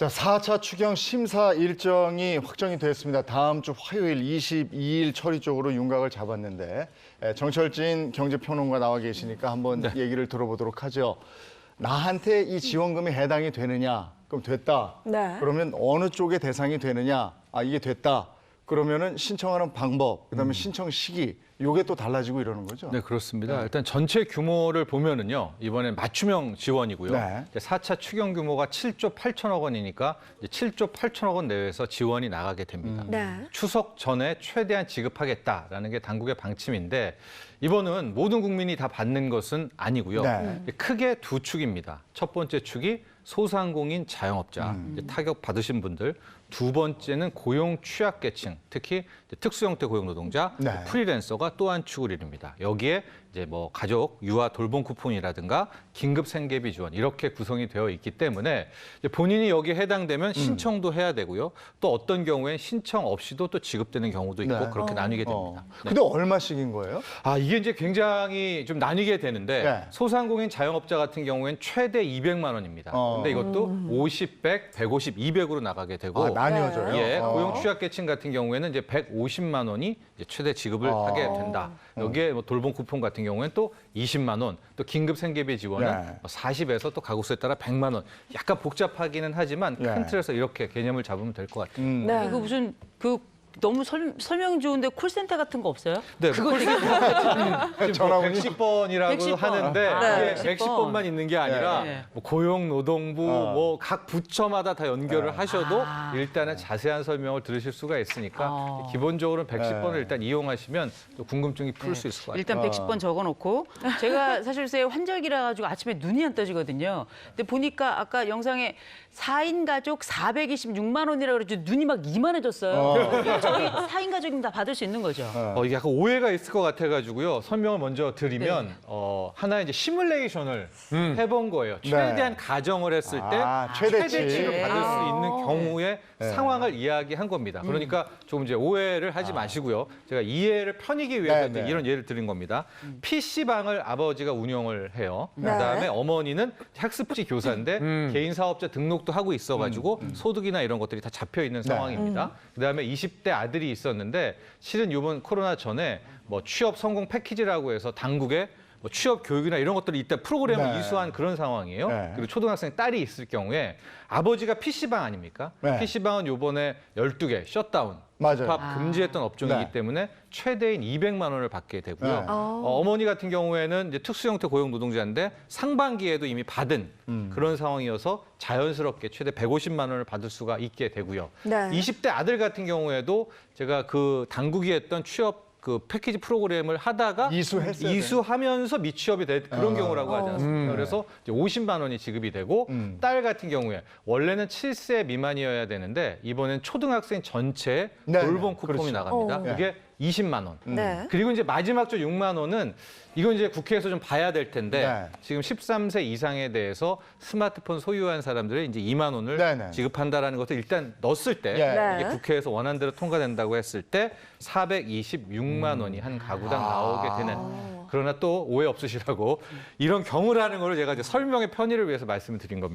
자, 4차 추경 심사 일정이 확정이 됐습니다. 다음 주 화요일 22일 처리 쪽으로 윤곽을 잡았는데 정철진 경제평론가 나와 계시니까 한번 얘기를 들어보도록 하죠. 나한테 이 지원금이 해당이 되느냐? 그럼 됐다. 네. 그러면 어느 쪽의 대상이 되느냐? 아, 이게 됐다. 그러면은 신청하는 방법, 그다음에 신청 시기, 요게 또 달라지고 이러는 거죠? 네, 그렇습니다. 일단 전체 규모를 보면은요, 이번엔 맞춤형 지원이고요. 네. 이제 4차 추경 규모가 7조 8천억 원이니까 이제 7조 8천억 원 내외에서 지원이 나가게 됩니다. 네. 추석 전에 최대한 지급하겠다라는 게 당국의 방침인데 이번은 모든 국민이 다 받는 것은 아니고요. 네. 크게 두 축입니다. 첫 번째 축이 소상공인 자영업자, 이제 타격 받으신 분들. 두 번째는 고용 취약계층, 특히 특수 형태 고용 노동자, 네. 프리랜서가 또 한 축을 이룹니다. 여기에 이제 뭐 가족 유아 돌봄 쿠폰이라든가 긴급 생계비 지원 이렇게 구성이 되어 있기 때문에 이제 본인이 여기에 해당되면 신청도 해야 되고요. 또 어떤 경우엔 신청 없이도 또 지급되는 경우도 있고 네. 그렇게 나뉘게 됩니다. 네. 근데 얼마씩인 거예요? 아, 이게 이제 굉장히 좀 나뉘게 되는데 네. 소상공인 자영업자 같은 경우엔 최대 200만 원입니다. 근데 이것도 50, 100, 150, 200으로 나가게 되고 아, 나뉘어져요? 예, 고용 취약계층 같은 경우에는 이제 150만 원이 이제 최대 지급을 하게 된다. 여기에 뭐 돌봄 쿠폰 같은 경우에는 또 20만 원, 또 긴급 생계비 지원은 네. 40에서 또 가구수에 따라 100만 원. 약간 복잡하기는 하지만 큰 네. 틀에서 이렇게 개념을 잡으면 될 것 같아요. 네. 이거 무슨 너무 설명 좋은데 콜센터 같은 거 없어요? 네, 그걸 되게 전화번호 110번이라고 110번. 하는데 네, 이게 110 110번만 있는 게 아니라 네. 뭐 고용노동부 뭐 각 부처마다 다 연결을 하셔도 일단은 자세한 설명을 들으실 수가 있으니까 기본적으로 110번을 일단 이용하시면 또 궁금증이 풀 수 있을 것 같아요. 일단 110번 적어놓고 제가 사실 요새 환절기라 가지고 아침에 눈이 안 떠지거든요. 근데 보니까 아까 영상에 4인 가족 426만 원이라고 그랬죠. 눈이 막 이만해졌어요. 이거 저희 4인 가족이면 다 받을 수 있는 거죠. 이게 약간 오해가 있을 것 같아가지고요. 설명을 먼저 드리면 하나의 이제 시뮬레이션을 해본 거예요. 최대한 가정을 했을 때 최대치. 최대치를 받을 수 있는 아. 경우의 상황을 이야기한 겁니다. 그러니까 조금 이제 오해를 하지 마시고요. 제가 이해를 편히기 위해서 네, 네. 이런 예를 드린 겁니다. PC방을 아버지가 운영을 해요. 네. 그다음에 어머니는 학습지 교사인데 개인 사업자 등록도 하고 있어가지고 소득이나 이런 것들이 다 잡혀 있는 상황입니다. 그다음에 20대 아들이 있었는데 실은 이번 코로나 전에 뭐 취업 성공 패키지라고 해서 당국에 뭐 취업 교육이나 이런 것들이 이때 프로그램을 네. 이수한 그런 상황이에요. 네. 그리고 초등학생 딸이 있을 경우에 아버지가 PC방 아닙니까? 네. PC방은 요번에 12개 셧다운, 맞아요. 입학 금지했던 업종이기 네. 때문에 최대인 200만 원을 받게 되고요. 네. 어머니 같은 경우에는 이제 특수 형태 고용 노동자인데 상반기에도 이미 받은 그런 상황이어서 자연스럽게 최대 150만 원을 받을 수가 있게 되고요. 네. 20대 아들 같은 경우에도 제가 그 당국이 했던 취업 그 패키지 프로그램을 하다가 이수했어야 이수하면서 미취업이 된 그런 경우라고 하지 않습니까? 그래서 이제 50만 원이 지급이 되고 딸 같은 경우에 원래는 7세 미만이어야 되는데 이번엔 초등학생 전체에 네, 돌봄 네. 쿠폰이 그렇죠. 나갑니다. 네. 그게 20만 원. 네. 그리고 이제 마지막 주 6만 원은 이건 이제 국회에서 좀 봐야 될 텐데 네. 지금 13세 이상에 대해서 스마트폰 소유한 사람들의 이제 2만 원을 네, 네. 지급한다라는 것을 일단 넣었을 때 네. 이게 국회에서 원한 대로 통과된다고 했을 때 426만 원이 한 가구당 나오게 되는. 그러나 또 오해 없으시라고 이런 경우라는 걸 제가 이제 설명의 편의를 위해서 말씀을 드린 겁니다.